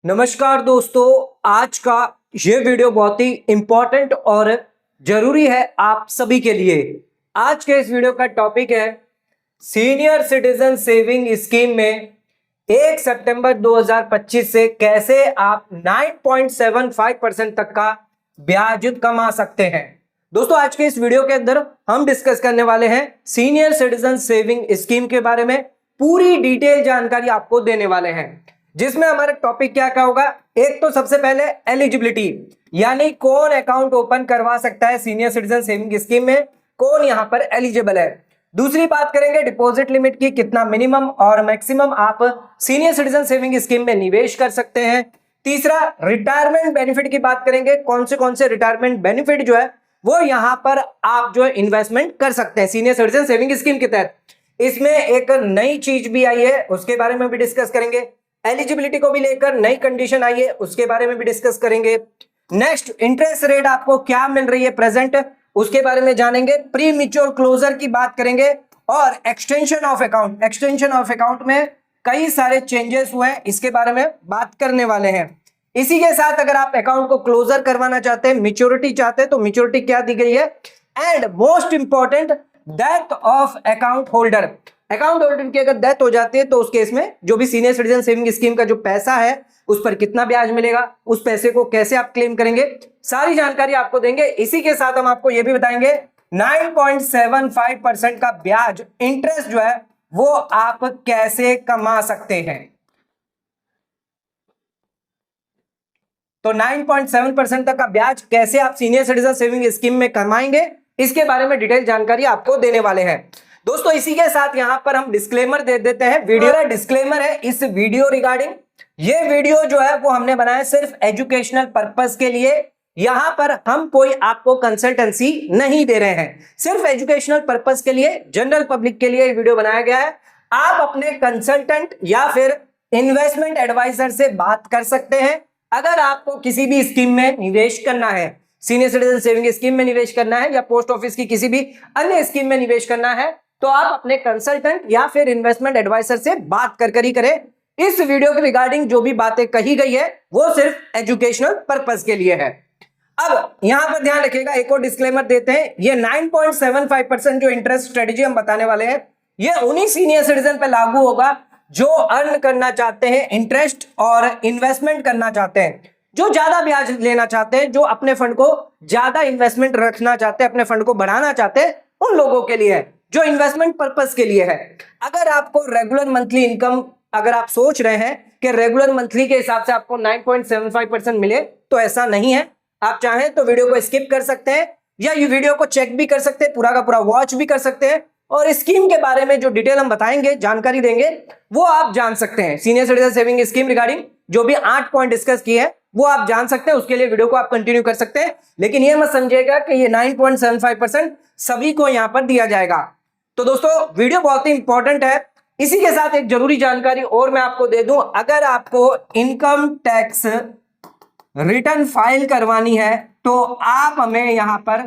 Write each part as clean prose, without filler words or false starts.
नमस्कार दोस्तों, आज का ये वीडियो बहुत ही इंपॉर्टेंट और जरूरी है आप सभी के लिए। आज के इस वीडियो का टॉपिक है सीनियर सिटीजन सेविंग स्कीम में 1 सितंबर 2025 से कैसे आप 9.75% तक का ब्याज कमा सकते हैं। दोस्तों, आज के इस वीडियो के अंदर हम डिस्कस करने वाले हैं सीनियर सिटीजन सेविंग स्कीम के बारे में। पूरी डिटेल जानकारी आपको देने वाले हैं, जिसमें हमारा टॉपिक क्या क्या होगा। एक तो सबसे पहले एलिजिबिलिटी, यानी कौन अकाउंट ओपन करवा सकता है सीनियर सिटीजन सेविंग स्कीम में, कौन यहां पर एलिजिबल है। दूसरी बात करेंगे डिपॉजिट लिमिट की, कितना मिनिमम और मैक्सिमम आप सीनियर सिटीजन सेविंग स्कीम में निवेश कर सकते हैं। तीसरा, रिटायरमेंट बेनिफिट की बात करेंगे, कौन से रिटायरमेंट बेनिफिट जो है वो यहां पर आप जो इन्वेस्टमेंट कर सकते हैं सीनियर सिटीजन सेविंग स्कीम के तहत। इसमें एक नई चीज भी आई है, उसके बारे में भी डिस्कस करेंगे। एलिजिबिलिटी को भी लेकर नई कंडीशन आई है, उसके बारे में भी डिस्कस करेंगे। नेक्स्ट, इंटरेस्ट रेट आपको क्या मिल रही है प्रेजेंट, उसके बारे में जानेंगे। प्री मैच्योर क्लोजर की बात करेंगे और एक्सटेंशन ऑफ अकाउंट में कई सारे चेंजेस हुए हैं, इसके बारे में बात करने वाले हैं। इसी के साथ अगर आप अकाउंट को क्लोजर करवाना चाहते हैं, मैच्योरिटी चाहते हैं, तो मैच्योरिटी क्या दी गई है। And most important, death of account holder की अगर डेथ हो जाती है तो उस केस में जो भी सीनियर सिटीजन सेविंग स्कीम का जो पैसा है उस पर कितना ब्याज मिलेगा, उस पैसे को कैसे आप क्लेम करेंगे, सारी जानकारी आपको देंगे। इसी के साथ हम आपको यह भी बताएंगे 9.75% का ब्याज इंटरेस्ट जो है वो आप कैसे कमा सकते हैं। तो 9.7% तक का ब्याज कैसे आप सीनियर सिटीजन सेविंग स्कीम में कमाएंगे, इसके बारे में डिटेल जानकारी आपको देने वाले हैं। दोस्तों, इसी के साथ यहां पर हम डिस्क्लेमर दे देते हैं। वीडियो का डिस्क्लेमर है इस वीडियो रिगार्डिंग। ये वीडियो जो है वो हमने बनाया सिर्फ एजुकेशनल पर्पस के लिए। यहां पर हम कोई आपको कंसल्टेंसी नहीं दे रहे हैं, सिर्फ एजुकेशनल पर्पस के लिए, जनरल पब्लिक के लिए वीडियो बनाया गया है। आप अपने कंसल्टेंट या फिर इन्वेस्टमेंट एडवाइजर से बात कर सकते हैं अगर आपको किसी भी स्कीम में निवेश करना है, सीनियर सिटीजन सेविंग स्कीम में निवेश करना है या पोस्ट ऑफिस की किसी भी अन्य स्कीम में निवेश करना है, तो आप अपने कंसल्टेंट या फिर इन्वेस्टमेंट एडवाइजर से बात कर ही करें। इस वीडियो के रिगार्डिंग जो भी बातें कही गई है वो सिर्फ एजुकेशनल पर्पस के लिए है। अब यहां पर ध्यान रखिएगा, एक और डिस्क्लेमर देते हैं। ये 9.75% जो इंटरेस्ट स्ट्रेटेजी हम बताने वाले हैं, ये उन्हीं सीनियर सिटीजन पे लागू होगा जो अर्न करना चाहते हैं इंटरेस्ट और इन्वेस्टमेंट करना चाहते हैं, जो ज्यादा ब्याज लेना चाहते हैं, जो अपने फंड को ज्यादा इन्वेस्टमेंट रखना चाहते हैं, अपने फंड को बढ़ाना चाहते हैं, उन लोगों के लिए है जो इन्वेस्टमेंट पर्पस के लिए है। अगर आपको रेगुलर मंथली इनकम, अगर आप सोच रहे हैं कि रेगुलर मंथली के हिसाब से आपको 9.75% मिले, तो ऐसा नहीं है। आप चाहें तो वीडियो को स्किप कर सकते हैं या ये वीडियो को चेक भी कर सकते हैं, पूरा का पूरा वॉच भी कर सकते हैं, और स्कीम के बारे में जो डिटेल हम बताएंगे, जानकारी देंगे, वो आप जान सकते हैं। Senior citizen saving scheme regarding जो भी 8 पॉइंट डिस्कस किए हैं वो आप जान सकते हैं, उसके लिए वीडियो को आप कंटिन्यू कर सकते हैं। लेकिन ये मत समझिएगा कि ये 9.75% सभी को यहां पर दिया जाएगा। तो दोस्तों, वीडियो बहुत ही इंपॉर्टेंट है। इसी के साथ एक जरूरी जानकारी और मैं आपको दे दूं, अगर आपको इनकम टैक्स रिटर्न फाइल करवानी है तो आप हमें यहां पर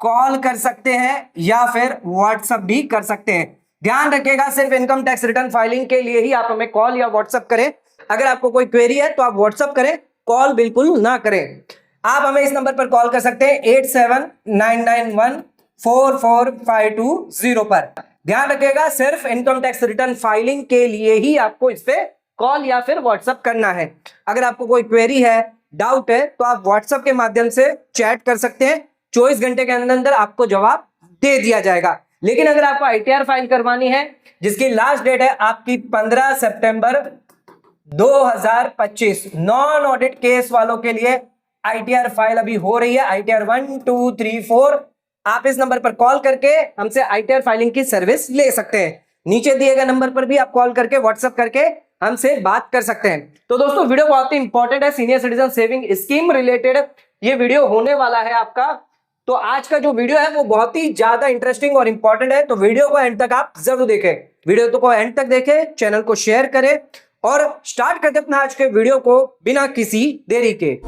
कॉल कर सकते हैं या फिर व्हाट्सएप भी कर सकते हैं। ध्यान रखिएगा, सिर्फ इनकम टैक्स रिटर्न फाइलिंग के लिए ही आप हमें कॉल या व्हाट्सएप करें। अगर आपको कोई क्वेरी है तो आप व्हाट्सएप करें, कॉल बिल्कुल ना करें। आप हमें इस नंबर पर कॉल कर सकते हैं 8799144520 पर। ध्यान रखिएगा, सिर्फ इनकम टैक्स रिटर्न फाइलिंग के लिए ही आपको इस पे कॉल या फिर व्हाट्सएप करना है। अगर आपको कोई क्वेरी है, डाउट है, तो आप व्हाट्सएप के माध्यम से चैट कर सकते हैं। 24 घंटे के अंदर अंदर आपको जवाब दे दिया जाएगा। लेकिन अगर आपको आईटीआर फाइल करवानी है, जिसकी लास्ट डेट है आपकी 15 सितंबर 2025, नॉन ऑडिट केस वालों के लिए आईटीआर फाइल अभी हो रही है, आईटीआर 1 2 3 4। आप इस नंबर पर कॉल करके हमसे आईटीआर फाइलिंग की सर्विस ले सकते हैं। नीचे दिए गए नंबर पर भी आप कॉल करके, व्हाट्सएप करके हमसे बात कर सकते हैं। तो दोस्तों, वीडियो बहुत ही इंपॉर्टेंट है, senior citizen saving scheme related ये वीडियो होने वाला है आपका। तो आज का जो वीडियो है वो बहुत ही ज्यादा इंटरेस्टिंग और इंपॉर्टेंट है, तो वीडियो को एंड तक आप जरूर देखें। वीडियो को एंड तक देखें, चैनल को शेयर करें और स्टार्ट करते अपना आज के वीडियो को बिना किसी देरी के।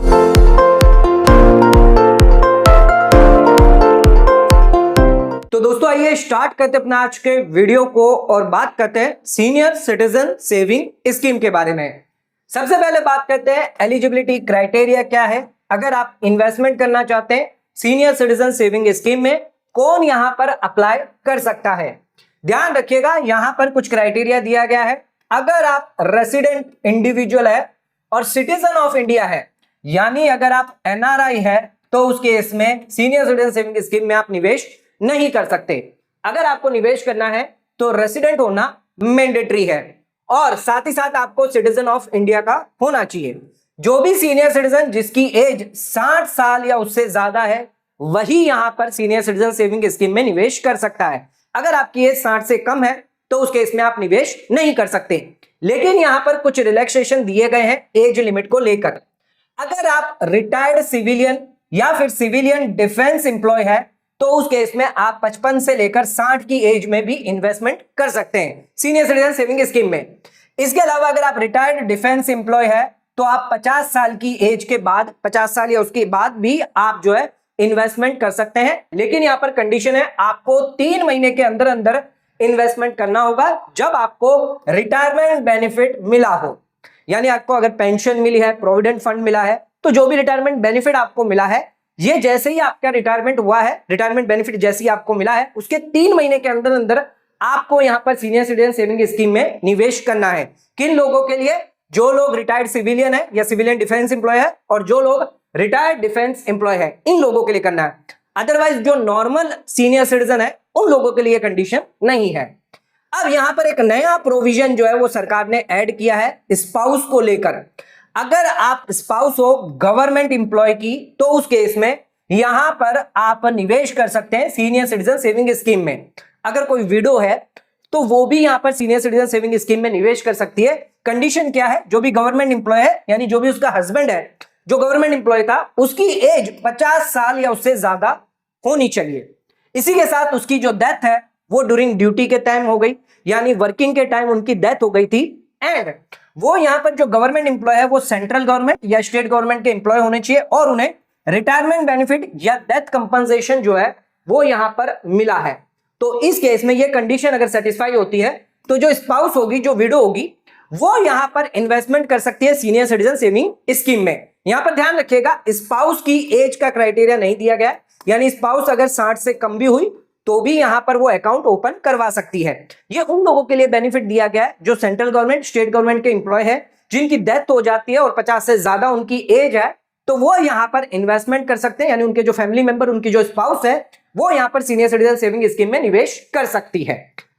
तो दोस्तों, आइए स्टार्ट करते अपना आज के वीडियो को और बात करते हैं सीनियर सिटीजन सेविंग स्कीम के बारे में। सबसे पहले बात करते हैं एलिजिबिलिटी क्राइटेरिया क्या है। अगर आप इन्वेस्टमेंट करना चाहते हैं सीनियर सिटीजन सेविंग स्कीम में, कौन यहां पर अप्लाई कर सकता है? ध्यान रखिएगा, यहां पर कुछ क्राइटेरिया दिया गया है। अगर आप रेसिडेंट इंडिविजुअल है और सिटीजन ऑफ इंडिया है, यानी अगर आप एनआरआई है, तो उस केस में सीनियर सिटीजन सेविंग स्कीम में आप निवेश नहीं कर सकते। अगर आपको निवेश करना है तो रेसिडेंट होना मैंडेटरी है और साथ ही साथ आपको सिटीजन ऑफ इंडिया का होना चाहिए। जो भी सीनियर सिटीजन जिसकी एज 60 साल या उससे ज्यादा है, वही यहां पर सीनियर सिटीजन सेविंग स्कीम में निवेश कर सकता है। अगर आपकी एज 60 से कम है तो उस केस में आप निवेश नहीं कर सकते। लेकिन यहां पर कुछ रिलैक्सेशन दिए गए हैं एज लिमिट को लेकर। अगर आप रिटायर्ड सिविलियन या फिर सिविलियन डिफेंस एम्प्लॉय है, तो उस केस में आप 55 से लेकर 60 की एज में भी इन्वेस्टमेंट कर सकते हैं सीनियर सिटीजन सेविंग स्कीम में। इसके अलावा अगर आप रिटायर्ड डिफेंस एम्प्लॉय है, तो आप 50 साल की एज के बाद, 50 साल या उसके बाद भी आप जो है इन्वेस्टमेंट कर सकते हैं। लेकिन यहां पर कंडीशन है, आपको 3 महीने के अंदर अंदर इन्वेस्टमेंट करना होगा जब आपको रिटायरमेंट बेनिफिट मिला हो। यानी आपको अगर पेंशन मिली है, प्रोविडेंट फंड मिला है, तो जो भी रिटायरमेंट बेनिफिट आपको मिला है, ये जैसे ही आपका रिटायरमेंट हुआ है, रिटायरमेंट बेनिफिट जैसे ही आपको मिला है, उसके 3 महीने के अंदर अंदर आपको यहां पर सीनियर सिटीजन सेविंग स्कीम में निवेश करना है। किन लोगों के लिए? जो लोग रिटायर्ड सिविलियन है या सिविलियन डिफेंस एम्प्लॉय है, और जो लोग रिटायर्ड डिफेंस एम्प्लॉय है, इन लोगों के लिए करना है। अदरवाइज जो नॉर्मल सीनियर सिटीजन है, उन लोगों के लिए कंडीशन नहीं है। अब यहां पर एक नया प्रोविजन जो है वो सरकार ने ऐड किया है स्पाउस को लेकर। अगर आप स्पाउस हो गवर्नमेंट एम्प्लॉय की, तो उस केस में यहां पर आप निवेश कर सकते हैं सीनियर सिटीजन सेविंग स्कीम में। अगर कोई विडो है तो वो भी यहां पर सीनियर सिटीजन सेविंग स्कीम में निवेश कर सकती है। कंडीशन क्या है? जो भी गवर्नमेंट एम्प्लॉय है, यानी जो भी उसका हस्बैंड है जो गवर्नमेंट एम्प्लॉय था, उसकी एज 50 साल या उससे ज्यादा होनी चाहिए। इसी के साथ उसकी जो डेथ है वो ड्यूरिंग ड्यूटी के टाइम हो गई, यानी वर्किंग के टाइम उनकी डेथ हो गई थी। एंड वो यहां पर जो गवर्नमेंट एम्प्लॉय है वो सेंट्रल गवर्नमेंट या स्टेट गवर्नमेंट के एम्प्लॉय होने चाहिए और उन्हें रिटायरमेंट बेनिफिट या डेथ कंपनसेशन जो है वो यहां पर मिला है। तो इस केस में ये कंडीशन अगर सेटिस्फाई होती है, तो जो स्पाउस होगी, जो विडो होगी, वो यहां पर इन्वेस्टमेंट कर सकती है सीनियर सिटीजन सेविंग स्कीम में। यहां पर ध्यान रखिएगा, स्पाउस की एज का क्राइटेरिया नहीं दिया गया, यानी स्पाउस अगर 60 से कम भी हुई तो भी यहां पर वो अकाउंट ओपन करवा सकती है। ये उन लोगों के लिए बेनिफिट दिया गया है जो सेंट्रल गवर्नमेंट, स्टेट गवर्नमेंट के एम्प्लॉय है, जिनकी डेथ हो जाती है और 50 से ज्यादा उनकी एज है, तो वो यहां पर इन्वेस्टमेंट कर सकते हैं। यानी उनके जो फैमिली मेंबर, उनकी जो स्पाउस है, वो यहां पर सीनियर सिटीजन सेविंग स्कीम में निवेश कर सकती है।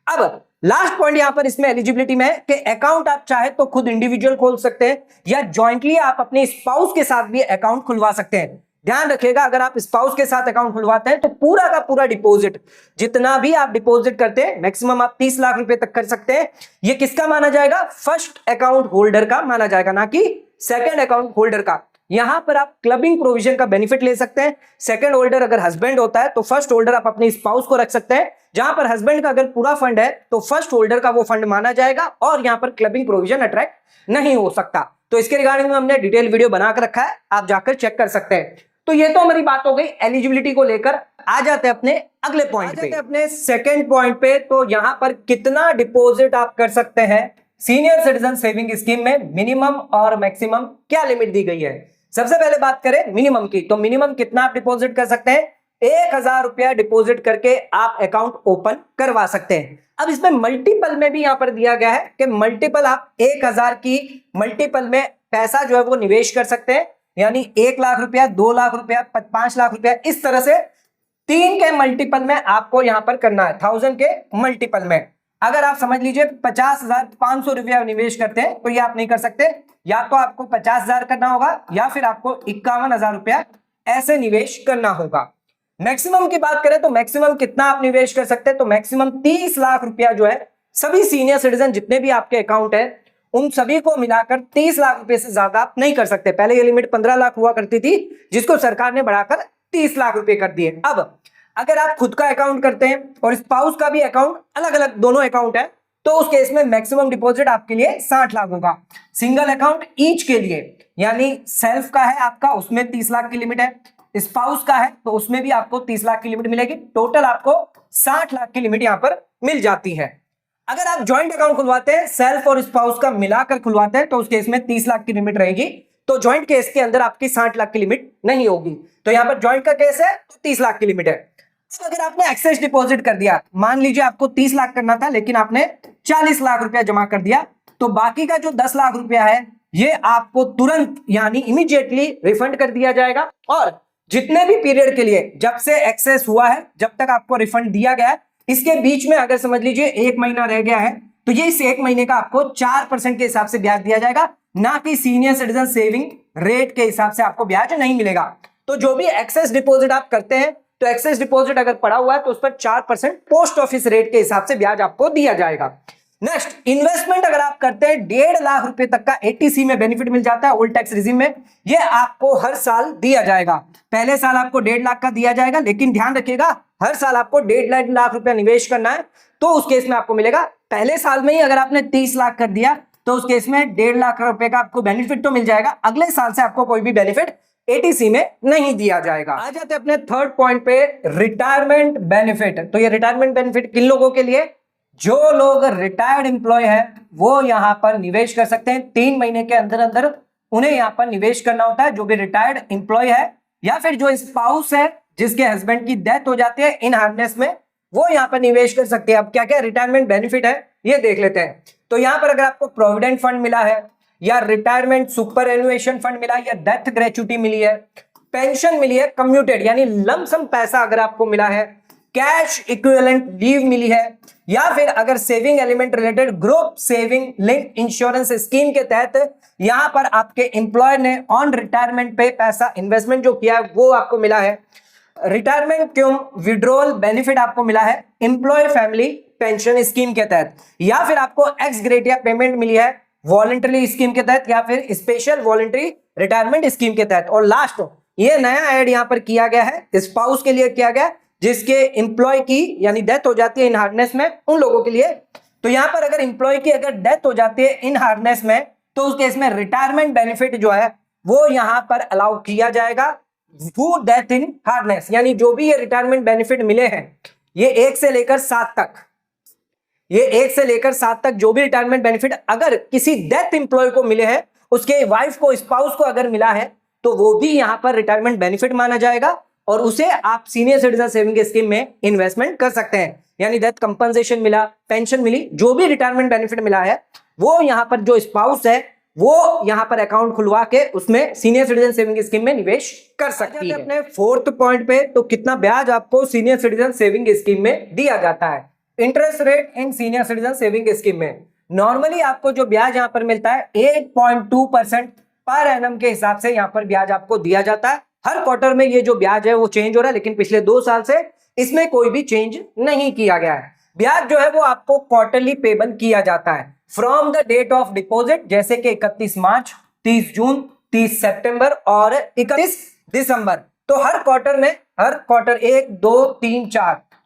अब लास्ट पॉइंट यहां पर इसमें एलिजिबिलिटी में है कि अकाउंट आप चाहे तो खुद इंडिविजुअल खोल सकते हैं या ज्वाइंटली आप अपने स्पाउस के साथ भी अकाउंट खुलवा सकते हैं। ध्यान रखिएगा, अगर आप स्पाउस के साथ अकाउंट खुलवाते हैं तो पूरा का पूरा डिपॉजिट, जितना भी आप डिपॉजिट करते हैं, मैक्सिमम आप 30 लाख रुपए तक कर सकते हैं। ये किसका माना जाएगा? फर्स्ट अकाउंट होल्डर का माना जाएगा, ना कि सेकंड अकाउंट होल्डर का। यहां पर आप क्लबिंग प्रोविजन का बेनिफिट ले सकते हैं। सेकंड होल्डर अगर हस्बैंड होता है तो फर्स्ट होल्डर आप अपने स्पाउस को रख सकते हैं। जहां पर हस्बैंड का अगर पूरा फंड है तो फर्स्ट होल्डर का वो फंड माना जाएगा और यहां पर क्लबिंग प्रोविजन अट्रैक्ट नहीं हो सकता। तो इसके रिगार्डिंग में हमने डिटेल वीडियो बनाकर रखा है, आप जाकर चेक कर सकते हैं। तो ये तो हमारी बात हो गई एलिजिबिलिटी को लेकर। आ जाते हैं अपने अगले पॉइंट पे, अपने सेकंड पॉइंट पे। तो यहां पर कितना डिपॉजिट आप कर सकते हैं सीनियर सिटीजन सेविंग स्कीम में, मिनिमम और मैक्सिमम क्या लिमिट दी गई है? सबसे पहले बात करें मिनिमम की, तो मिनिमम कितना आप डिपॉजिट कर सकते हैं? 1000 रुपया डिपॉजिट करके आप अकाउंट ओपन करवा सकते हैं। अब इसमें मल्टीपल में भी यहां पर दिया गया है कि मल्टीपल आप 1000 की मल्टीपल में पैसा जो है वो निवेश कर सकते हैं। यानी 1 लाख रुपया, 2 लाख रुपया, 5 लाख रुपया, इस तरह से 3 के मल्टीपल में आपको यहां पर करना है। 1000 के मल्टीपल में अगर आप समझ लीजिए 50,500 रुपया निवेश करते हैं तो ये आप नहीं कर सकते। या तो आपको 50,000 करना होगा या फिर आपको 51,000 रुपया ऐसे निवेश करना होगा। मैक्सिमम की बात करें तो मैक्सिमम कितना आप निवेश कर सकते हैं? तो मैक्सिमम 30 लाख रुपया जो है सभी सीनियर सिटीजन जितने भी आपके अकाउंट है उन सभी को मिलाकर 30 लाख रुपए से ज्यादा आप नहीं कर सकते। पहले ये लिमिट 15 लाख हुआ करती थी, जिसको सरकार ने बढ़ाकर 30 लाख रुपए कर दिए। अब अगर आप खुद का अकाउंट करते हैं और स्पाउस का भी अकाउंट, अलग अलग दोनों अकाउंट है, तो उस केस में मैक्सिमम डिपॉजिट आपके लिए 60 लाख होगा। सिंगल अकाउंट ईच के लिए, यानी सेल्फ का है आपका, उसमें 30 लाख की लिमिट है, स्पाउस का है तो उसमें भी आपको 30 लाख की लिमिट मिलेगी। टोटल आपको 60 लाख की लिमिट यहां पर मिल जाती है। अगर आप ज्वाइंट अकाउंट खुलवाते हैं, सेल्फ और स्पाउस का मिलाकर खुलवाते हैं, तो उस केस में 30 लाख की लिमिट रहेगी। तो ज्वाइंट केस के अंदर आपकी 60 लाख की लिमिट नहीं होगी। तो यहां पर ज्वाइंट का केस है तो 30 लाख की लिमिट है। तो अगर आपने एक्सेस डिपॉजिट कर दिया, मान लीजिए आपको 30 लाख करना था लेकिन आपने 40 लाख रुपया जमा कर दिया, तो बाकी का जो 10 लाख रुपया है ये आपको तुरंत यानी इमीडिएटली रिफंड कर दिया जाएगा। और जितने भी पीरियड के लिए जब से एक्सेस हुआ है, जब तक आपको रिफंड दिया गया है, इसके बीच में अगर समझ लीजिए 1 महीना रह गया है, तो ये इस 1 महीने का आपको 4% के हिसाब से ब्याज दिया जाएगा, ना कि सीनियर सिटीजन सेविंग रेट के हिसाब से आपको ब्याज नहीं मिलेगा। तो जो भी एक्सेस डिपॉजिट आप करते हैं, तो एक्सेस डिपॉजिट अगर पड़ा हुआ है तो उस पर 4% पोस्ट ऑफिस रेट के हिसाब से ब्याज आपको दिया जाएगा। नेक्स्ट, इन्वेस्टमेंट अगर आप करते हैं 1.5 लाख रुपए तक का एटीसी में बेनिफिट मिल जाता है ओल्ड टैक्स रिजीम में। ये आपको हर साल दिया जाएगा। पहले साल आपको 1.5 लाख का दिया जाएगा, लेकिन ध्यान रखिएगा हर साल आपको 1.5 लाख रुपया निवेश करना है, तो उस केस में आपको मिलेगा। पहले साल में ही अगर आपने 30 लाख कर दिया तो उस केस में 1.5 लाख रुपए का आपको बेनिफिट तो मिल जाएगा, अगले साल से आपको कोई भी बेनिफिट एटीसी में नहीं दिया जाएगा। आ जाते हैं अपने थर्ड पॉइंट पे, रिटायरमेंट बेनिफिट। तो ये रिटायरमेंट बेनिफिट किन लोगों के लिए? जो लोग रिटायर्ड एम्प्लॉय है वो यहां पर निवेश कर सकते हैं। 3 महीने के अंदर अंदर उन्हें यहां पर निवेश करना होता है, जो भी रिटायर्ड एम्प्लॉय है या फिर जो स्पाउस है जिसके हस्बैंड की डेथ हो जाती है इन हार्नेस में, वो यहां पर निवेश कर सकते हैं। अब क्या क्या रिटायरमेंट बेनिफिट है ये देख लेते हैं। तो यहां पर अगर आपको प्रोविडेंट फंड मिला है, या रिटायरमेंट सुपर एनुएशन फंड मिला, या डेथ ग्रेच्युटी मिली है, पेंशन मिली है कम्यूटेड यानी लमसम पैसा अगर आपको मिला है, कैश इक्विवेलेंट लीव मिली है, या फिर अगर saving element related group saving link insurance scheme के तहत यहां पर आपके एम्प्लॉयर ने ऑन रिटायरमेंट पे पैसा इन्वेस्टमेंट जो किया है वो आपको मिला है, रिटायरमेंट क्यों विड्रॉल बेनिफिट आपको मिला है एम्प्लॉय फैमिली पेंशन स्कीम के तहत, या फिर आपको एक्स ग्रेटिया पेमेंट मिली है वॉलंटरी स्कीम के तहत, या फिर स्पेशल वॉलंटरी रिटायरमेंट स्कीम के तहत। और लास्ट ये नया ऐड यहां पर किया गया है, स्पाउस के लिए किया गया जिसके एम्प्लॉय की यानी डेथ हो जाती है इन हार्नेस में, उन लोगों के लिए। तो यहां पर अगर एम्प्लॉय की अगर डेथ हो जाती है इन हार्नेस में, तो उस केस में रिटायरमेंट बेनिफिट जो है वो यहां पर अलाउ किया जाएगा। वो डेथ इन हार्नेस यानी जो भी ये रिटायरमेंट बेनिफिट मिले हैं, ये 1 से लेकर 7 तक, ये 1 से लेकर 7 तक जो भी रिटायरमेंट बेनिफिट अगर किसी डेथ एम्प्लॉय को मिले हैं, उसके वाइफ को स्पाउस को अगर मिला है, तो वो भी यहां पर रिटायरमेंट बेनिफिट माना जाएगा और उसे आप सीनियर सिटीजन सेविंग स्कीम में इन्वेस्टमेंट कर सकते हैं। यानी डेथ कंपनसेशन मिला, पेंशन मिली, जो भी रिटायरमेंट बेनिफिट मिला है वो यहां पर जो स्पाउस है वो यहां पर अकाउंट खुलवा के उसमें सीनियर सिटीजन सेविंग स्कीम में निवेश कर सकती है। अपने फोर्थ पॉइंट पे, तो कितना ब्याज आपको सीनियर सिटीजन सेविंग स्कीम में दिया जाता है। Interest rate in senior citizen saving scheme में नॉर्मली आपको जो ब्याज यहां पर मिलता है 8.2% पर एनम के हिसाब से यहां पर ब्याज आपको दिया जाता है। हर क्वार्टर में ये जो ब्याज है वो चेंज हो रहा है, लेकिन पिछले 2 साल से इसमें कोई भी चेंज नहीं किया गया है। ब्याज जो है वो आपको क्वार्टरली पेबल किया जाता है from the date of deposit, जैसे कि 31 मार्च, 30 जून, 30 सितंबर और 31 दिसंबर। तो हर क्वार्टर में, हर क्वार्टर 1, 2, 3,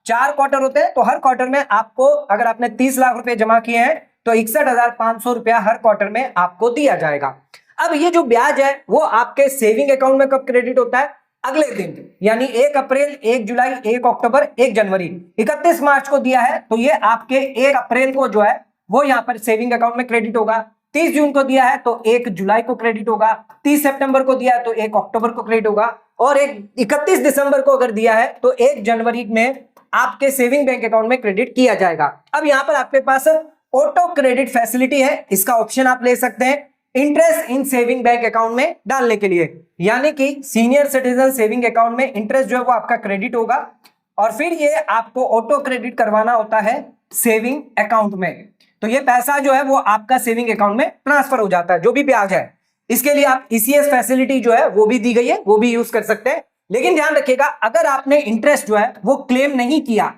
4 क्वार्टर होते हैं। तो हर क्वार्टर में आपको अगर आपने 30 लाख रुपए जमा किए हैं तो 61,500 रुपया हर क्वार्टर में आपको दिया जाएगा। अब ये जो ब्याज है वो आपके सेविंग अकाउंट में कब क्रेडिट होता है? अगले दिन, यानी 1 अप्रैल, 1 जुलाई, 1 अक्टूबर, 1 जनवरी। 31 मार्च को दिया है तो ये आपके 1 अप्रैल को जो है वो यहाँ पर सेविंग अकाउंट में क्रेडिट होगा। 30 जून को दिया है तो 1 जुलाई को क्रेडिट होगा। 30 सितंबर को दिया है तो 1 अक्टूबर को क्रेडिट होगा। और 31 दिसंबर को अगर दिया है तो 1 जनवरी में आपके सेविंग बैंक अकाउंट में क्रेडिट किया जाएगा। अब यहाँ पर आपके पास ऑटो क्रेडिट फैसिलिटी है, इसका ऑप्शन आप ले सकते हैं interest in saving bank account में डालने के लिए, यानी कि सीनियर सिटीजन सेविंग अकाउंट में इंटरेस्ट जो है वो आपका क्रेडिट होगा और फिर ये आपको ऑटो क्रेडिट करवाना होता है सेविंग अकाउंट में। तो ये पैसा जो है वो आपका सेविंग अकाउंट में ट्रांसफर हो जाता है, जो भी ब्याज है। इसके लिए आप ईसीएस फैसिलिटी जो है वो भी दी गई है, वो भी यूज कर सकते हैं। लेकिन ध्यान रखिएगा, अगर आपने इंटरेस्ट जो है वो क्लेम नहीं किया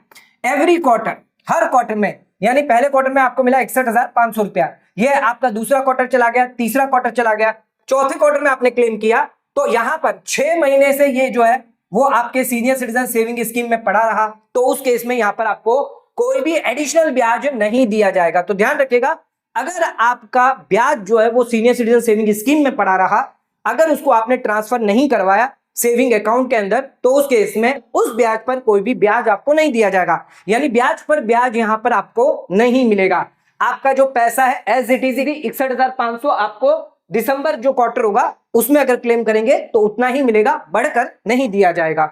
एवरी क्वार्टर, हर क्वार्टर में, यानी पहले क्वार्टर में आपको मिला 61,500 रुपया, ये आपका दूसरा क्वार्टर चला गया, तीसरा क्वार्टर चला गया, चौथे क्वार्टर में आपने क्लेम किया, तो यहां पर 6 महीने से ये जो है वो आपके सीनियर सिटीजन सेविंग स्कीम में पड़ा रहा, तो उस केस में यहां पर आपको कोई भी एडिशनल ब्याज नहीं दिया जाएगा। तो ध्यान रखिएगा, अगर आपका ब्याज जो है वो सीनियर सिटीजन सेविंग स्कीम में पड़ा रहा, अगर उसको आपने ट्रांसफर नहीं करवाया सेविंग अकाउंट के अंदर, तो उस केस में उस ब्याज पर कोई भी ब्याज आपको नहीं दिया जाएगा, यानी ब्याज पर ब्याज यहां पर आपको नहीं मिलेगा। आपका जो पैसा है एज इट इज 61,500 आपको दिसंबर जो क्वार्टर होगा उसमें अगर क्लेम करेंगे तो उतना ही मिलेगा, बढ़कर नहीं दिया जाएगा।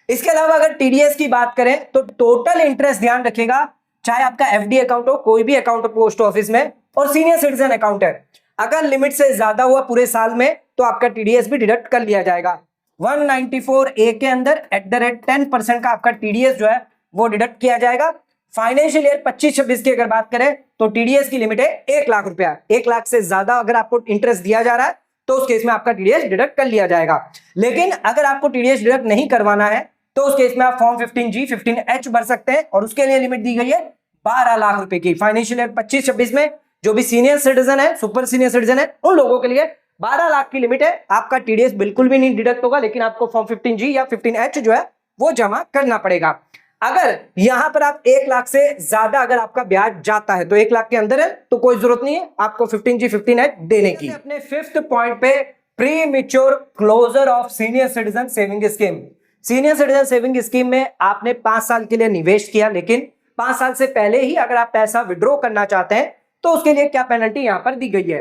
इसके अलावा अगर टीडीएस की बात करें तो टोटल इंटरेस्ट ध्यान रखिएगा, चाहे आपका एफडी अकाउंट हो, कोई भी अकाउंट हो पोस्ट ऑफिस में, और सीनियर सिटीजन अकाउंट है, अगर लिमिट से ज्यादा हुआ पूरे साल में तो आपका टीडीएस भी डिडक्ट कर लिया जाएगा। 194A के अंदर @10% का आपका टीडीएस जो है वो डिडक्ट किया जाएगा। फाइनेंशियल ईयर 25-26 की अगर बात करें तो टीडीएस की लिमिट है 1 लाख रुपया। 1 लाख से ज्यादा अगर आपको इंटरेस्ट दिया जा रहा है तो उस केस में आपका टीडीएस डिडक्ट कर लिया जाएगा। लेकिन अगर आपको टीडीएस डिडक्ट नहीं करवाना है तो उस केस में आप फॉर्म 15G 15H भर सकते हैं, और उसके लिए लिमिट दी गई है 12 लाख रुपए की। फाइनेंशियल ईयर 25-26 में जो भी सीनियर सिटीजन है, सुपर सीनियर सिटीजन है, उन लोगों के लिए 12 लाख की लिमिट है। आपका टीडीएस बिल्कुल भी नहीं डिडक्ट होगा, लेकिन आपको फॉर्म 15G या 15H जो है वो जमा करना पड़ेगा। अगर यहां पर आप 1 लाख से ज्यादा अगर आपका ब्याज जाता है तो 1 लाख के अंदर है तो कोई जरूरत नहीं है आपको 15G 15H देने की। अपने 5th पॉइंट पे premature closure of senior citizen saving scheme. Senior citizen saving scheme में आपने 5 साल के लिए निवेश किया, लेकिन 5 साल से पहले ही अगर आप पैसा विड्रॉ करना चाहते हैं तो उसके लिए क्या पेनल्टी यहां पर दी गई है।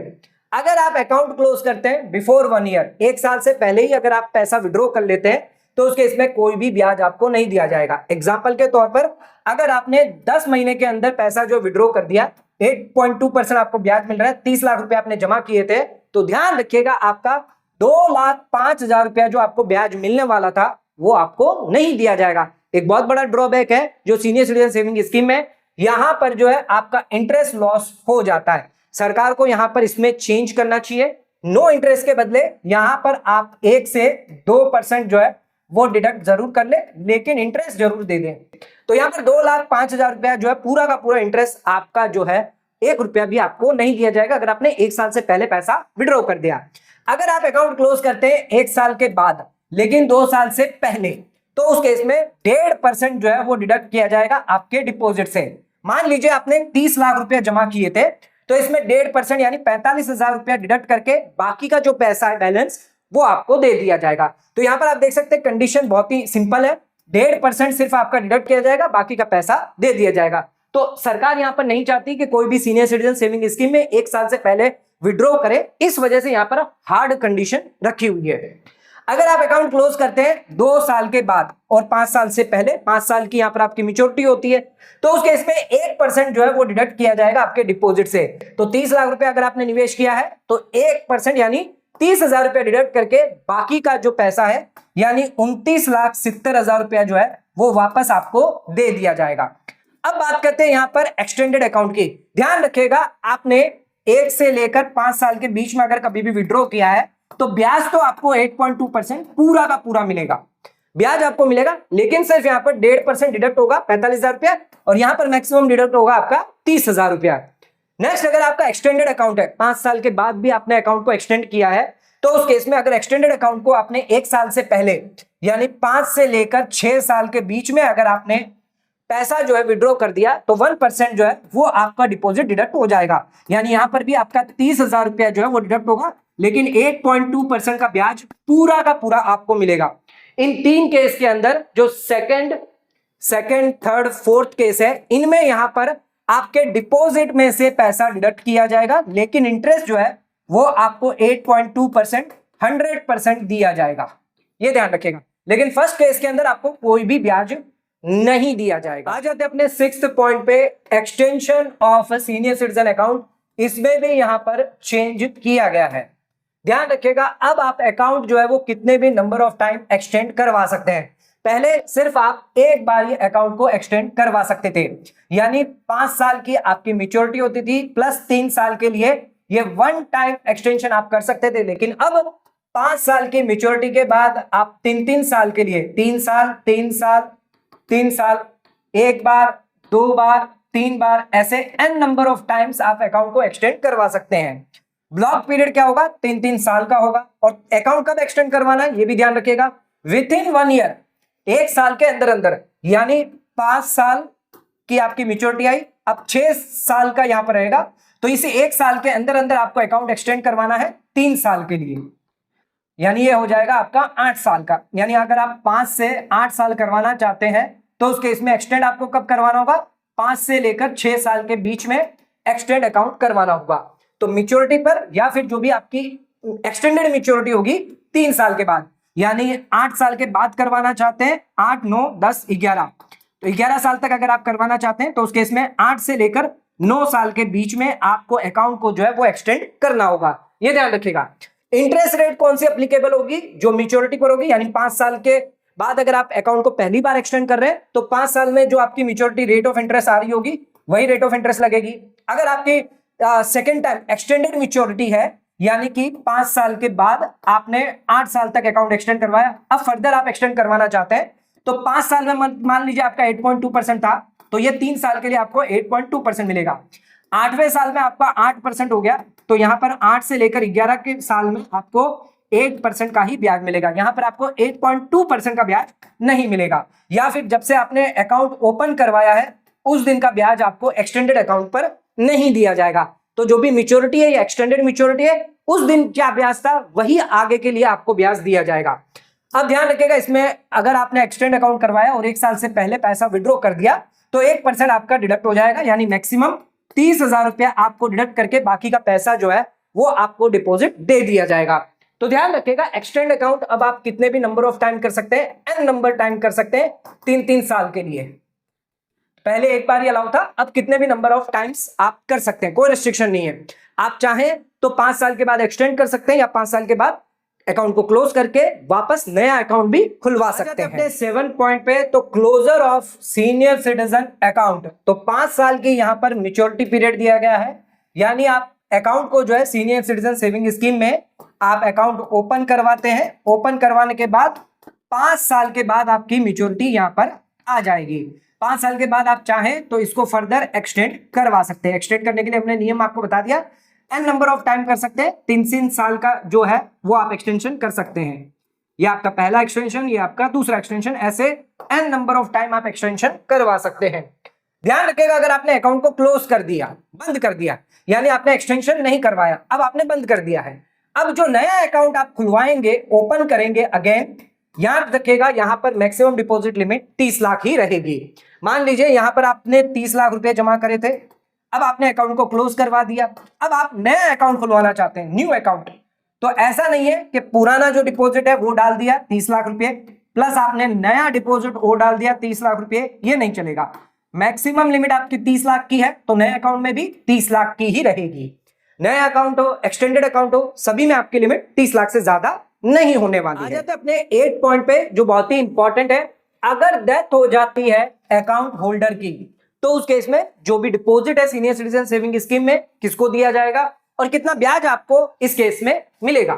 अगर आप अकाउंट क्लोज करते हैं बिफोर 1 ईयर, 1 साल से पहले ही अगर आप पैसा विड्रॉ कर लेते हैं तो उसके इसमें कोई भी ब्याज आपको नहीं दिया जाएगा। एग्जाम्पल के तौर पर अगर आपने 10 महीने के अंदर पैसा जो विड्रॉ कर दिया, 8.2% आपको ब्याज मिल रहा है, 30 लाख रुपए आपने जमा किए थे, तो ध्यान रखिएगा आपका 2,05,000 रुपया जो आपको ब्याज मिलने वाला था वो आपको नहीं दिया जाएगा। एक बहुत बड़ा ड्रॉबैक है जो सीनियर सिटीजन सेविंग स्कीम में, यहां पर जो है आपका इंटरेस्ट लॉस हो जाता है। सरकार को यहां पर इसमें चेंज करना चाहिए। नो इंटरेस्ट के बदले यहां पर आप 1 से 2% जो है वो डिडक्ट जरूर कर ले, लेकिन इंटरेस्ट जरूर दे दें। तो यहां पर 2,05,000 रुपया जो है पूरा का पूरा इंटरेस्ट आपका जो है 1 रुपया भी आपको नहीं दिया जाएगा अगर आपने 1 साल से पहले पैसा विड्रॉ कर दिया। अगर आप अकाउंट क्लोज करते हैं 1 साल के बाद लेकिन 2 साल से पहले, तो उस केस में 1.5% जो है वो डिडक्ट किया जाएगा आपके डिपॉजिट से। मान लीजिए आपने 30 लाख रुपया जमा किए थे, तो इसमें 1.5% यानी 45,000 रुपया डिडक्ट करके बाकी का जो पैसा है बैलेंस वो आपको दे दिया जाएगा। तो यहां पर आप देख सकते हैं कंडीशन बहुत ही सिंपल है, 1.5% सिर्फ आपका डिडक्ट किया जाएगा, बाकी का पैसा दे दिया जाएगा। तो सरकार यहां पर नहीं चाहती कि कोई भी सीनियर सिटीजन सेविंग स्कीम में 1 साल से पहले विड्रॉ करे, इस वजह से यहां पर हार्ड कंडीशन रखी हुई है। अगर आप अकाउंट क्लोज करते हैं 2 साल के बाद और 5 साल से पहले, 5 साल की यहां पर आपकी मैच्योरिटी होती है, तो उस केस में 1% जो है वो डिडक्ट किया जाएगा आपके डिपॉजिट से। तो 30 लाख रुपए अगर आपने निवेश किया है तो 1% यानी 30,000 रुपया डिडक्ट करके बाकी का जो पैसा है यानी 29,70,000 रुपया जो है वो वापस आपको दे दिया जाएगा। अब बात करते हैं यहां पर एक्सटेंडेड अकाउंट की। ध्यान रखिएगा आपने 1 से लेकर 5 साल के बीच में अगर कभी भी विड्रॉ किया है तो ब्याज तो आपको 8.2% पूरा का पूरा मिलेगा, ब्याज आपको मिलेगा, लेकिन सिर्फ यहां पर 1.5% डिडक्ट होगा 45,000 रुपया, और यहां पर मैक्सिमम डिडक्ट होगा आपका 30,000 रुपया। नेक्स्ट, अगर आपका एक्सटेंडेड अकाउंट है, 5 साल के बाद भी आपने अकाउंट को एक्सटेंड किया है, तो उस केस में अगर एक्सटेंडेड अकाउंट को आपने 1 साल से पहले यानी 5 से लेकर 6 साल के बीच में अगर आपने पैसा जो है विड्रॉ कर दिया तो 1% जो है वो आपका डिपॉजिट डिडक्ट हो जाएगा। यानी यहां पर भी आपका 30,000 रुपया जो है वो डिडक्ट होगा, लेकिन 8.2% का ब्याज पूरा का पूरा आपको मिलेगा। इन 3 केस के अंदर जो सेकंड, थर्ड, फोर्थ केस है, इनमें यहां पर आपके डिपॉजिट में से पैसा डिडक्ट किया जाएगा, लेकिन इंटरेस्ट जो है वो आपको 8.2% 100% दिया जाएगा, ये ध्यान रखिएगा। लेकिन फर्स्ट केस के अंदर आपको कोई भी ब्याज नहीं दिया जाएगा। आ जाते हैं अपने 6th पॉइंट पे, extension of senior citizen account. इसमें भी यहां पर चेंज किया गया है। ध्यान रखिएगा, अब आप अकाउंट जो है वो कितने भी नंबर ऑफ टाइम एक्सटेंड करवा सकते हैं। पहले सिर्फ आप एक बार ही अकाउंट को एक्सटेंड करवा सकते थे, यानी 5 साल की आपकी मैच्योरिटी होती थी प्लस 3 साल के लिए ये 1 टाइम एक्सटेंशन आप कर सकते थे। लेकिन अब 5 साल की मैच्योरिटी के बाद आप 3 साल के लिए 3 साल 3 साल 3 साल, 1 बार 2 बार 3 बार, ऐसे n नंबर ऑफ टाइम्स आप अकाउंट को एक्सटेंड करवा सकते हैं। ब्लॉक पीरियड क्या होगा, 3 साल का होगा। और अकाउंट कब एक्सटेंड करवाना है ये भी ध्यान रखिएगा, विद इन 1 ईयर, 1 साल के अंदर अंदर, यानी 5 साल की आपकी मैच्योरिटी आई, अब 6 साल का यहां पर रहेगा, तो इसे 1 साल के अंदर अंदर आपको अकाउंट एक्सटेंड करवाना है 3 साल के लिए। यानी ये हो जाएगा आपका 8 साल का। यानी अगर आप 5 से 8 साल करवाना चाहते हैं तो उस केस में एक्सटेंड आपको कब करवाना होगा? 5 से लेकर 6 साल के बीच में एक्सटेंड अकाउंट करवाना होगा। तो मैच्योरिटी पर या फिर जो भी आपकी एक्सटेंडेड मैच्योरिटी होगी 3 साल के बाद, यानी 8 साल के बाद करवाना चाहते हैं, 8, 9, 10, 11, तो 11 साल तक अगर आप करवाना चाहते हैं तो उस केस में 8 से लेकर 9 साल के बीच में आपको अकाउंट को जो है वो एक्सटेंड करना होगा। ये ध्यान रखिएगा। इंटरेस्ट रेट कौन सी एप्लीकेबल होगी? जो मैच्योरिटी पर होगी, यानी 5 साल के बाद अगर आप अकाउंट को पहली बार एक्सटेंड कर रहे हैं तो 5 साल में जो आपकी मैच्योरिटी रेट ऑफ इंटरेस्ट आ रही होगी वही रेट ऑफ इंटरेस्ट लगेगी। अगर आपकी सेकेंड टाइम एक्सटेंडेड मैच्योरिटी है, यानी कि 5 साल के बाद आपने 8 साल तक अकाउंट एक्सटेंड करवाया, अब फर्दर आप एक्सटेंड करवाना चाहते हैं तो 5 साल में मान लीजिए आपका 8.2% था, तो ये 3 साल के लिए आपको 8.2% मिलेगा। 8वें साल में आपका 8% हो गया, तो यहां पर 8 से लेकर 11 के साल में आपको 8% का ही ब्याज मिलेगा। यहां पर आपको 8.2% का ब्याज नहीं मिलेगा। या फिर जब से आपने अकाउंट ओपन करवाया है उस दिन का ब्याज आपको एक्सटेंडेड अकाउंट पर नहीं दिया जाएगा। तो जो भी मैच्योरिटी है या एक्सटेंडेड मैच्योरिटी है उस दिन क्या ब्याज था वही आगे के लिए आपको ब्याज दिया जाएगा। अब ध्यान रखिएगा, इसमें अगर आपने एक्सटेंड अकाउंट करवाया और 1 साल से पहले पैसा विड्रॉ कर दिया तो 1% आपका डिडक्ट हो जाएगा, यानी मैक्सिमम 30,000 रुपया आपको डिडक्ट करके बाकी का पैसा जो है वो आपको डिपॉजिट दे दिया जाएगा। तो ध्यान रखिएगा, एक्सटेंड अकाउंट अब आप कितने भी नंबर ऑफ टाइम कर सकते हैं, n नंबर टाइम कर सकते हैं 3-3 साल के लिए। पहले एक बार ही अलाउ था, अब कितने भी नंबर ऑफ टाइम्स आप कर सकते हैं, कोई रिस्ट्रिक्शन नहीं है। आप चाहें तो 5 साल के बाद एक्सटेंड कर सकते हैं या 5 साल के बाद अकाउंट को क्लोज करके वापस नया अकाउंट भी खुलवा सकते हैं। अपने 7 पॉइंट पे, तो closure of senior citizen account, तो 5 साल की यहां पर मैच्योरिटी पीरियड दिया गया है, यानी आप अकाउंट को जो है सीनियर सिटीजन सेविंग स्कीम में आप अकाउंट ओपन करवाते हैं। ओपन करवाने के बाद 5 साल के बाद आपकी मैच्योरिटी यहां पर आ जाएगी। 5 साल के बाद आप चाहें तो इसको फर्दर एक्सटेंड करवा सकते हैं। एक्सटेंड करने के लिए हमने नियम आपको बता दिया, n नंबर ऑफ टाइम कर सकते हैं, 3 साल का जो है वो आप एक्सटेंशन कर सकते हैं। ये आपका पहला एक्सटेंशन, ये आपका दूसरा एक्सटेंशन, ऐसे n नंबर ऑफ टाइम आप एक्सटेंशन करवा सकते हैं। ध्यान रखिएगा, अगर आपने अकाउंट को क्लोज कर दिया, बंद कर दिया, यानी आपने एक्सटेंशन नहीं करवाया, अब आपने बंद कर दिया है, अब जो नया अकाउंट आप खुलवाएंगे, ओपन करेंगे अगेन, याद रखिएगा यहां पर मैक्सिमम डिपॉजिट लिमिट 30 लाख ही रहेगी। मान लीजिए यहां पर आपने 30 लाख रुपए जमा करे थे, अब आपने अकाउंट को क्लोज करवा दिया, अब आप नया अकाउंट खुलवाना चाहते हैं, न्यू अकाउंट, तो ऐसा नहीं है कि पुराना जो डिपॉजिट है वो डाल दिया 30 लाख रुपए प्लस आपने नया डिपॉजिट वो डाल दिया 30 लाख रुपए, ये नहीं चलेगा। मैक्सिमम लिमिट आपकी 30 लाख की है, तो नए अकाउंट में भी 30 लाख की ही रहेगी। नया अकाउंट हो, एक्सटेंडेड अकाउंट हो, सभी में आपकी लिमिट 30 लाख से ज्यादा नहीं होने वाली है। आ जाते अपने 8 पॉइंट पे, जो बहुत ही इंपॉर्टेंट है। अगर डेथ हो जाती है अकाउंट होल्डर की तो उस केस में जो भी डिपॉजिट है सीनियर सिटीजन सेविंग स्कीम में किसको दिया जाएगा और कितना ब्याज आपको इस केस में मिलेगा।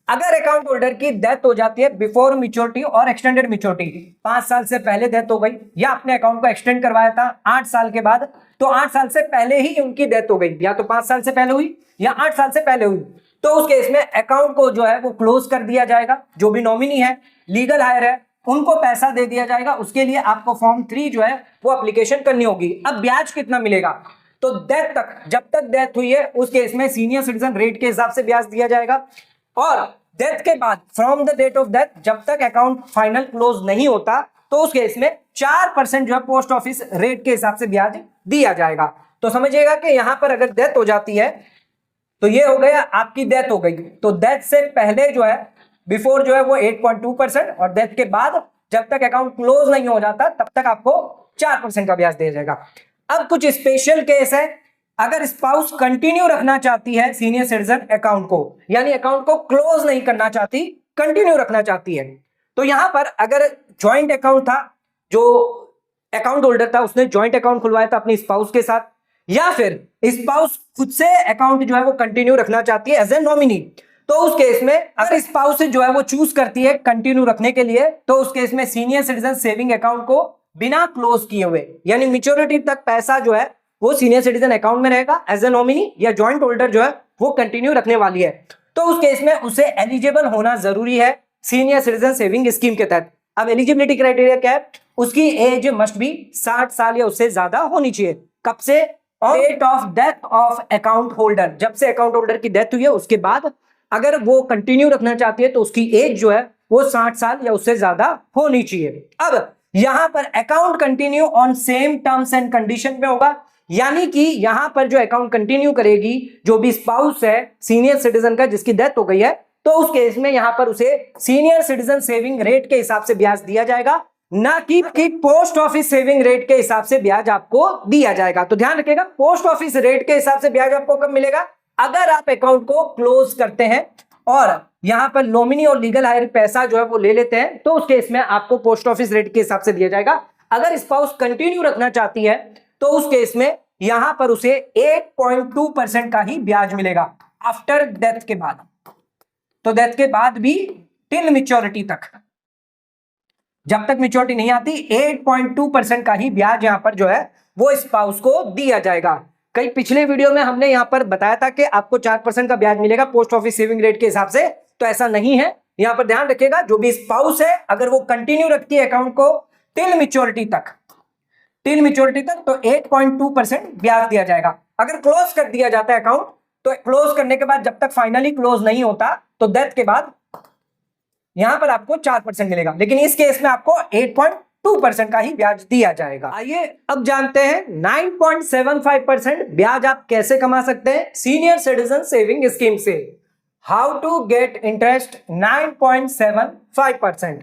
अगर अकाउंट होल्डर की डेथ हो जाती है बिफोर मैच्योरिटी और एक्सटेंडेड मैच्योरिटी, 5 साल से पहले डेथ हो गई या अपने अकाउंट को एक्सटेंड करवाया था 8 साल के बाद, तो 8 साल से पहले ही उनकी डेथ हो गई, या तो 5 साल से पहले हुई या 8 साल से पहले हुई, तो उस केस में अकाउंट को जो है वो क्लोज कर दिया जाएगा। जो भी नॉमिनी है, लीगल हायर है, उनको पैसा दे दिया जाएगा। उसके लिए आपको फॉर्म 3 जो है वो एप्लीकेशन करनी होगी। अब ब्याज कितना मिलेगा, तो डेथ तक, जब तक डेथ हुई है उस केस में सीनियर सिटीजन रेट के हिसाब से ब्याज दिया जाएगा, और डेथ के बाद from the date of death जब तक अकाउंट फाइनल क्लोज नहीं होता तो उस केस में 4% जो है पोस्ट ऑफिस रेट के हिसाब से ब्याज दिया जाएगा। तो समझिएगा कि यहां पर अगर डेथ हो जाती है तो ये हो गया, आपकी डेथ हो गई, तो डेथ से पहले जो है बिफोर जो है वो 8.2% और डेथ के बाद जब तक अकाउंट क्लोज नहीं हो जाता तब तक आपको 4% का ब्याज दिया जाएगा। अब कुछ स्पेशल केस है, अगर स्पाउस कंटिन्यू रखना चाहती है सीनियर सिटीजन अकाउंट को, यानी अकाउंट को क्लोज नहीं करना चाहती, कंटिन्यू रखना चाहती है, तो यहां पर अगर ज्वाइंट अकाउंट था, जो अकाउंट होल्डर था उसने ज्वाइंट अकाउंट खुलवाया था अपनी स्पाउस के साथ, या फिर स्पाउस खुद से अकाउंट जो है वो कंटिन्यू रखना चाहती है एज ए नॉमिनी, तो उस केस में अगर स्पाउस जो है वो चूज करती है कंटिन्यू रखने के लिए, तो उस केस में सीनियर सिटीजन सेविंग अकाउंट को बिना क्लोज किए हुए, यानी मैच्योरिटी तक पैसा जो है वो सीनियर सिटीजन अकाउंट में रहेगा एज ए नॉमिनी, या जॉइंट होल्डर जो है वो कंटिन्यू रखने वाली है, तो उस केस में उसे एलिजिबल होना जरूरी है सीनियर सिटीजन सेविंग स्कीम के तहत। अब एलिजिबिलिटी क्राइटेरिया क्या है, उसकी एज मस्ट बी 60 साल या उससे ज्यादा होनी चाहिए। कब से? Date of death of account holder, जब से अकाउंट होल्डर की डेथ हुई है उसके बाद अगर वो कंटिन्यू रखना चाहती है तो उसकी एज जो है वो 60 साल या उससे ज्यादा होनी चाहिए। अब यहां पर account continue on same terms and condition में होगा, यानी कि यहां पर जो अकाउंट कंटिन्यू करेगी जो भी स्पाउस है सीनियर सिटीजन का जिसकी डेथ हो गई है, तो उस केस में यहां पर उसे सीनियर सिटीजन सेविंग रेट के हिसाब से ब्याज दिया जाएगा, ना कि पोस्ट ऑफिस सेविंग रेट के हिसाब से ब्याज आपको दिया जाएगा। तो ध्यान रखिएगा, पोस्ट ऑफिस रेट के हिसाब से ब्याज आपको कब मिलेगा? अगर आप अकाउंट को क्लोज करते हैं और यहां पर नॉमिनी और लीगल हायर पैसा जो है वो ले लेते हैं, तो उस केस में आपको पोस्ट ऑफिस रेट के हिसाब से दिया जाएगा। अगर स्पाउस कंटिन्यू रखना चाहती है तो उस केस में यहां पर उसे 8.2% का ही ब्याज मिलेगा आफ्टर डेथ के बाद। तो डेथ के बाद भी टिल मैच्योरिटी तक, जब तक मैच्योरिटी नहीं आती, 8.2% का ही ब्याज यहां पर जो है वो स्पाउस को दिया जाएगा। कई पिछले वीडियो में हमने यहां पर बताया था कि आपको 4% का ब्याज मिलेगा पोस्ट ऑफिस सेविंग रेट के हिसाब से, तो ऐसा नहीं है। यहां पर ध्यान रखिएगा, जो भी स्पाउस है अगर वो कंटिन्यू रखती है अकाउंट को टिल मैच्योरिटी तक तो 8.2% ब्याज दिया जाएगा। अगर क्लोज कर दिया जाता है अकाउंट, तो क्लोज करने के बाद जब तक फाइनली क्लोज नहीं होता तो डेथ के बाद यहां पर आपको 4% मिलेगा, लेकिन इस केस में आपको 8.2% का ही ब्याज दिया जाएगा। आइए अब जानते हैं 9.75% ब्याज आप कैसे कमा सकते हैं सीनियर सिटीजन सेविंग स्कीम से। How to get interest 9.75%।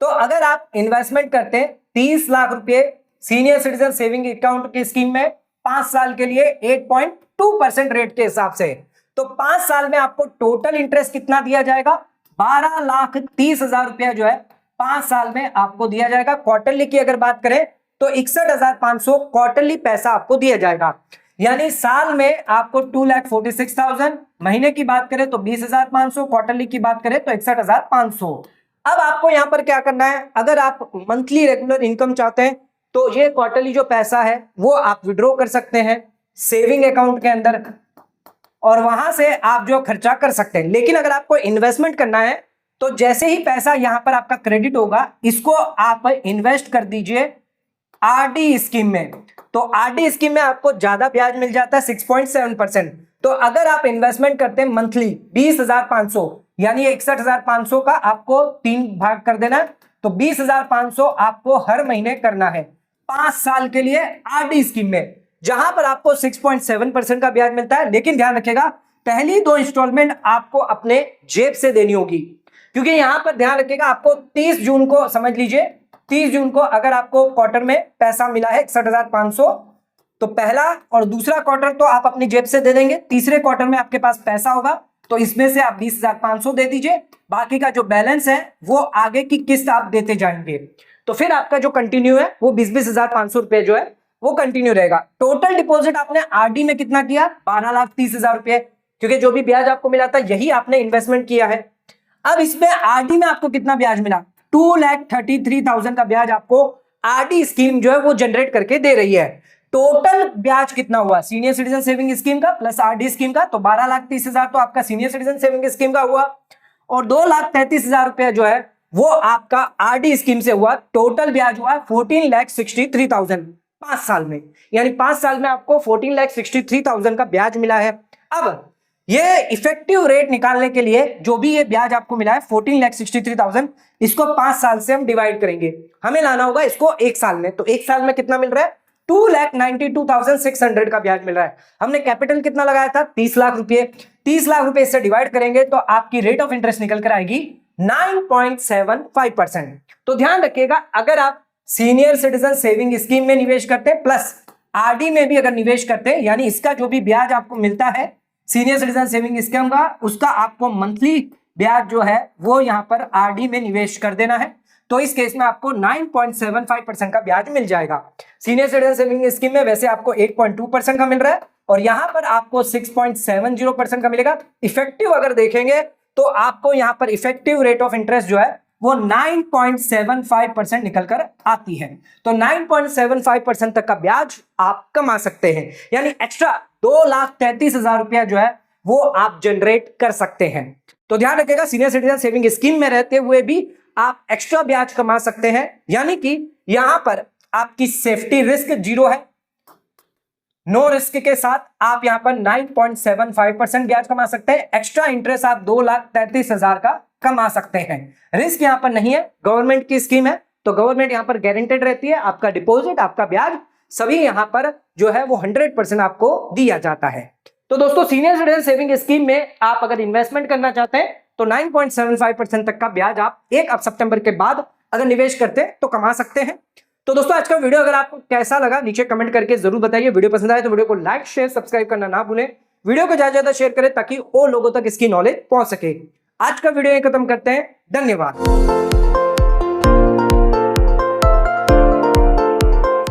तो अगर आप इन्वेस्टमेंट करते हैं 30 लाख रुपए सीनियर सिटीजन सेविंग अकाउंट की स्कीम में 5 साल के लिए 8.2% रेट के हिसाब से, तो 5 साल में आपको टोटल इंटरेस्ट कितना दिया जाएगा? 12,30,000 रुपया जो है 5 साल में आपको दिया जाएगा। क्वार्टरली की अगर बात करें तो 61,500 क्वार्टरली पैसा आपको दिया जाएगा, यानी साल में आपको 2,46,000। महीने की बात करें तो 20,500, क्वार्टरली की बात करें तो 61,500। अब आपको यहां पर क्या करना है, अगर आप मंथली रेगुलर इनकम चाहते हैं तो ये क्वार्टरली जो पैसा है वो आप विड्रॉ कर सकते हैं सेविंग अकाउंट के अंदर, और वहां से आप जो खर्चा कर सकते हैं। लेकिन अगर आपको इन्वेस्टमेंट करना है तो जैसे ही पैसा यहां पर आपका क्रेडिट होगा, इसको आप इन्वेस्ट कर दीजिए आरडी स्कीम में। तो आरडी स्कीम में आपको ज्यादा ब्याज मिल जाता है 6.7%। तो अगर आप इन्वेस्टमेंट करते हैं मंथली 20,500, यानी 61,500 का आपको 3 भाग कर देना, तो 20,500 आपको हर महीने करना है 5 साल के लिए आरडी स्कीम में, जहां पर आपको 6.7% का ब्याज मिलता है। लेकिन ध्यान रखिएगा, पहली 2 इंस्टॉलमेंट आपको अपने जेब से देनी होगी, क्योंकि यहां पर ध्यान रखिएगा आपको 30 जून को, समझ लीजिए 30 जून को अगर आपको क्वार्टर में पैसा मिला है 61,500, तो पहला और दूसरा क्वार्टर तो आप अपनी जेब से दे देंगे। तीसरे क्वार्टर में आपके पास पैसा होगा तो इसमें से आप 20,500 दे दीजिए, बाकी का जो बैलेंस है वो आगे की किस्त आप देते जाएंगे। तो फिर आपका जो कंटिन्यू है वो 20,500 रुपए जो है वो कंटिन्यू रहेगा। टोटल डिपॉजिट आपने आरडी में कितना किया? 12,30,000 रुपए, क्योंकि जो भी ब्याज आपको मिला था यही आपने इन्वेस्टमेंट किया है। अब इसमें आरडी में आपको कितना ब्याज मिला? 2,33,000 का ब्याज आपको आरडी स्कीम जो है वो जनरेट करके दे रही है। टोटल ब्याज कितना हुआ सीनियर सिटीजन सेविंग स्कीम का प्लस आरडी स्कीम का? तो 12,30,000 तो आपका सीनियर सिटीजन सेविंग स्कीम का हुआ, और 2,33,000 रुपया जो है वो आपका आरडी स्कीम से हुआ। टोटल ब्याज हुआ 14,63,000 5 साल में, यानी 5 साल में आपको 14,63,000 का ब्याज मिला है। अब ये इफेक्टिव रेट निकालने के लिए जो भी ये ब्याज आपको मिला है 14,63,000, इसको 5 साल से हम डिवाइड करेंगे, हमें लाना होगा इसको 1 साल में। तो 1 साल में कितना मिल रहा है? 2,92,600 का ब्याज मिल रहा है। हमने कैपिटल कितना लगाया था? 30 लाख रुपए। 30 लाख रुपए इससे डिवाइड करेंगे तो आपकी रेट ऑफ इंटरेस्ट निकल कर आएगी 9.75%। तो ध्यान रखिएगा, अगर आप सीनियर सिटीजन सेविंग स्कीम में निवेश करते हैं प्लस आरडी में भी अगर निवेश करते हैं, यानी इसका जो भी ब्याज आपको मिलता है सीनियर सिटीजन सेविंग स्कीम का, उसका आपको मंथली ब्याज जो है वो यहां पर आरडी में निवेश कर देना है। तो इस केस में आपको 9.75% का ब्याज मिल जाएगा। सीनियर सिटीजन सेविंग स्कीम में वैसे आपको 8.2% का मिल रहा है, और यहां पर आपको 6.70% का मिलेगा। इफेक्टिव अगर देखेंगे तो आपको यहां पर इफेक्टिव रेट ऑफ इंटरेस्ट जो है वो 9.75% निकल कर आती है। तो 9.75% तक का ब्याज आप कमा सकते हैं, यानी एक्स्ट्रा 2,33,000 रुपया जो है वो आप जनरेट कर सकते हैं। तो ध्यान रखिएगा, सीनियर सिटीजन सेविंग स्कीम में रहते हुए भी आप एक्स्ट्रा ब्याज कमा सकते हैं, यानी कि यहां पर आपकी सेफ्टी रिस्क 0 है। नो रिस्क के साथ आप यहां पर 9.75% ब्याज कमा सकते हैं। एक्स्ट्रा इंटरेस्ट आप 2,33,000 का कमा सकते हैं। रिस्क यहां पर नहीं है, गवर्नमेंट की स्कीम है, तो गवर्नमेंट यहां पर गारंटेड रहती है। आपका डिपॉजिट, आपका ब्याज सभी यहां पर जो है वो 100% आपको दिया जाता है। तो दोस्तों सीनियर सिटीजन सेविंग स्कीम में आप अगर इन्वेस्टमेंट करना चाहते हैं तो 9.75% तक का ब्याज आप 1 सितंबर के बाद अगर निवेश करते हैं तो कमा सकते हैं। तो दोस्तों आज का वीडियो अगर आपको कैसा लगा नीचे कमेंट करके जरूर बताइए। वीडियो पसंद आए तो वीडियो को लाइक शेयर सब्सक्राइब करना ना भूलें। वीडियो को ज्यादा ज्यादा शेयर करें ताकि और लोगों तक इसकी नॉलेज पहुंच सके। आज का वीडियो खत्म करते हैं। धन्यवाद।